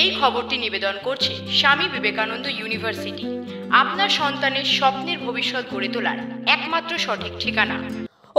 এই খবরটি নিবেদন করছে স্বামী বিবেকানন্দ ইউনিভার্সিটি, আপনার সন্তানের স্বপ্নের ভবিষ্যৎ গড়ে তোলার একমাত্র সঠিক ঠিকানা।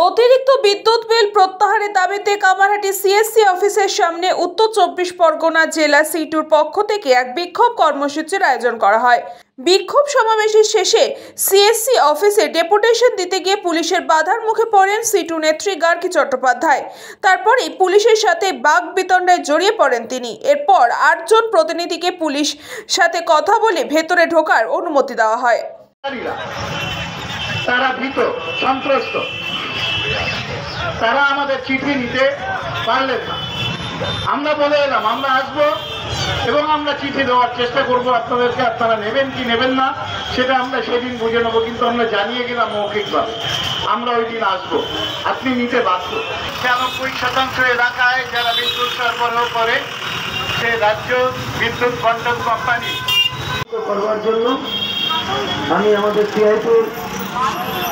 অতিরিক্ত বিদ্যুৎ বিল প্রত্যাহারের দাবিতে কামারহাটি সিএসসি অফিসের সামনে উত্তর 24 পরগনা জেলা সিটুর পক্ষ থেকে এক বিক্ষোভ কর্মসূচির আয়োজন করা হয়। বিক্ষোভ সমাবেশের শেষে সিএসসি অফিসে ডেপুটেশন দিতে গিয়ে পুলিশের বাধার মুখে পড়েন সিটু নেত্রী গার্গী চট্টোপাধ্যায়। তারপরেই পুলিশের সাথে বাকবিতণ্ডায় জড়িয়ে পড়েন তিনি। এরপর 8 জন প্রতিনিধিকে পুলিশ সাথে কথা বলে ভেতরে ঢোকার অনুমতি দেওয়া হয়। তারা ভীত সন্ত্রস্ত, তারা আমাদের চিঠি নিতে পারলেন না। আমরা বলে এলাম আমরা আসবো এবং আমরা চিঠি দেওয়ার চেষ্টা করব আপনাদেরকে। আপনারা নেবেন কি নেবেন না সেটা আমরা সেদিন বুঝে নেবো, কিন্তু আমরা জানিয়ে গেলাম মৌখিকভাবে আমরা ওই দিন আসবো। আপনি নিতে বাধ্য। 93% এলাকায় যারা বিদ্যুৎ সরবরাহ করে সে রাজ্য বিদ্যুৎ বন্টন কোম্পানি করবার জন্য আমি আমাদের সিআইটির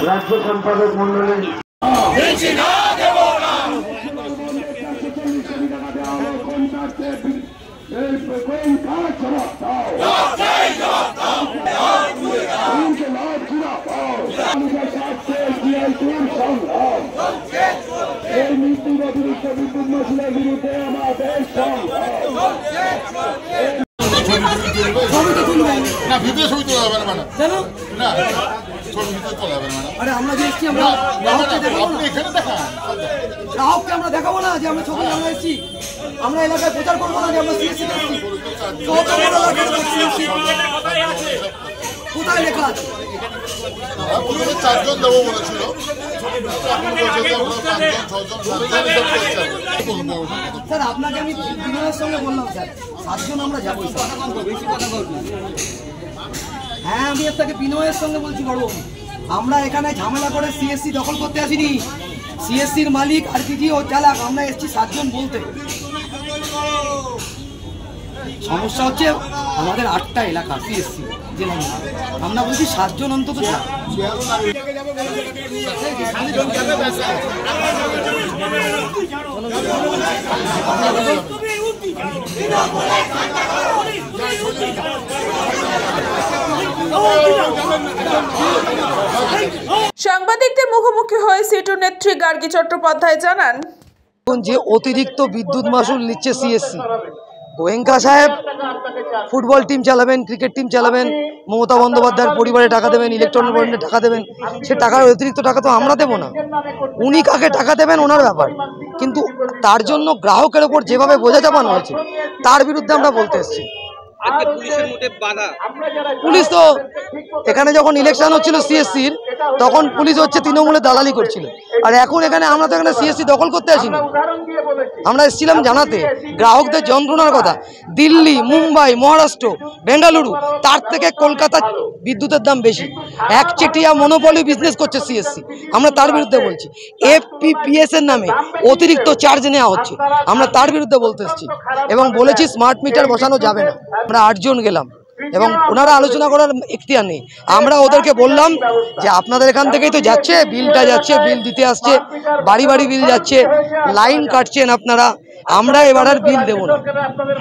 রাজ্য সম্পাদক মন্ডলীর না ভিতরে ছবি তোলা যাবে না ম্যাডাম, না ছবি ভিতরে তোলা যাবে না ম্যাডাম। আরে আমরা যে এসেছি আমরা আপনি এখানে দেখান, গ্রাহককে আমরা দেখাবো না যে আমরা ছবি আমরা এসেছি, আমরা এলাকায় প্রচার করবো না যে আমরা সিএসসি এসেছি। কোথায় লেখা আছে? 4 জন দেবো বলেছিল, স্যার আপনাকে আমি বিনয়ের সঙ্গে বললাম স্যার 7 জন আমরা যাবো। হ্যাঁ আমি আপনাকে বিনয়ের সঙ্গে বলছি বড়, আমরা এখানে ঝামেলা করে সিএসসি দখল করতে আসিনি। সিএসসির মালিক আরপিজি ও চালাক, আমরা এসেছি 7 জন বলতে। সমস্যা হচ্ছে আমাদের 8টা এলাকা সিএসসি জেলা, আমরা বলছি 7 জন অন্তত। সাংবাদিকদের মুখোমুখি হয়ে সিটু নেত্রী গার্গী চট্টোপাধ্যায় জানান, যে অতিরিক্ত বিদ্যুৎ মাশুল নিচ্ছে সিএসসি, গোয়েঙ্কা সাহেব ফুটবল টিম চালাবেন, ক্রিকেট টিম চালাবেন, মমতা বন্দ্যোপাধ্যায়ের পরিবারে টাকা দেবেন, ইলেকট্রনিক বোর্ডে টাকা দেবেন, সে টাকার অতিরিক্ত টাকা তো আমরা দেবো না, উনি কাকে টাকা দেবেন ওনার ব্যাপার। কিন্তু তার জন্য গ্রাহকের ওপর যেভাবে বোঝা চাপানো হয়েছে তার বিরুদ্ধে আমরা বলতে এসেছি। পুলিশ তো এখানে যখন ইলেকশন হচ্ছিল সিএসসির তখন পুলিশ হচ্ছে তৃণমূলের দালালি করছিল, আর এখন এখানে আমরা তো এখানে সিএসসি দখল করতে আসিনি, আমরা এসেছিলাম জানাতে গ্রাহকদের যন্ত্রণার কথা। দিল্লি, মুম্বাই, মহারাষ্ট্র, বেঙ্গালুরু, তার থেকে কলকাতার বিদ্যুতের দাম বেশি, একচেটিয়া মনোপলি বিজনেস করছে সিএসসি, আমরা তার বিরুদ্ধে বলছি। এফপিপিএস এর নামে অতিরিক্ত চার্জ নেওয়া হচ্ছে, আমরা তার বিরুদ্ধে বলতে এসেছি এবং বলেছি স্মার্ট মিটার বসানো যাবে না। আমরা 8 জন গেলাম এবং ওনারা আলোচনা করার এখতিয়ার নেই। আমরা ওদেরকে বললাম যে আপনাদের এখান থেকেই তো যাচ্ছে, বিলটা যাচ্ছে, বিল দিতে আসছে, বাড়ি বাড়ি বিল যাচ্ছে, লাইন কাটছেন আপনারা, আমরা এবার আর বিল দেবো না,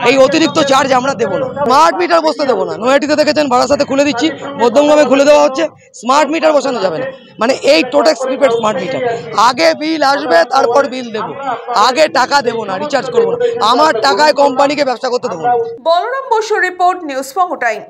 এই অতিরিক্ত চার্জ আমরা দেবো না। স্মার্ট মিটার বসতে দেবো না। নয়াটিতে দেখেছেন বারাসাতে খুলে দিচ্ছি, মধ্যমগ্রামে খুলে দেওয়া হচ্ছে, স্মার্ট মিটার বসানো যাবে না। মানে এই টোটেক্স প্রিপেড স্মার্ট মিটার, আগে বিল আসবে তারপর বিল দেবো, আগে টাকা দেবো না, রিচার্জ করবো না, আমার টাকায় কোম্পানিকে ব্যবসা করতে দেবো না। বলরাম বসুর রিপোর্ট, নিউজ ফর টাইম।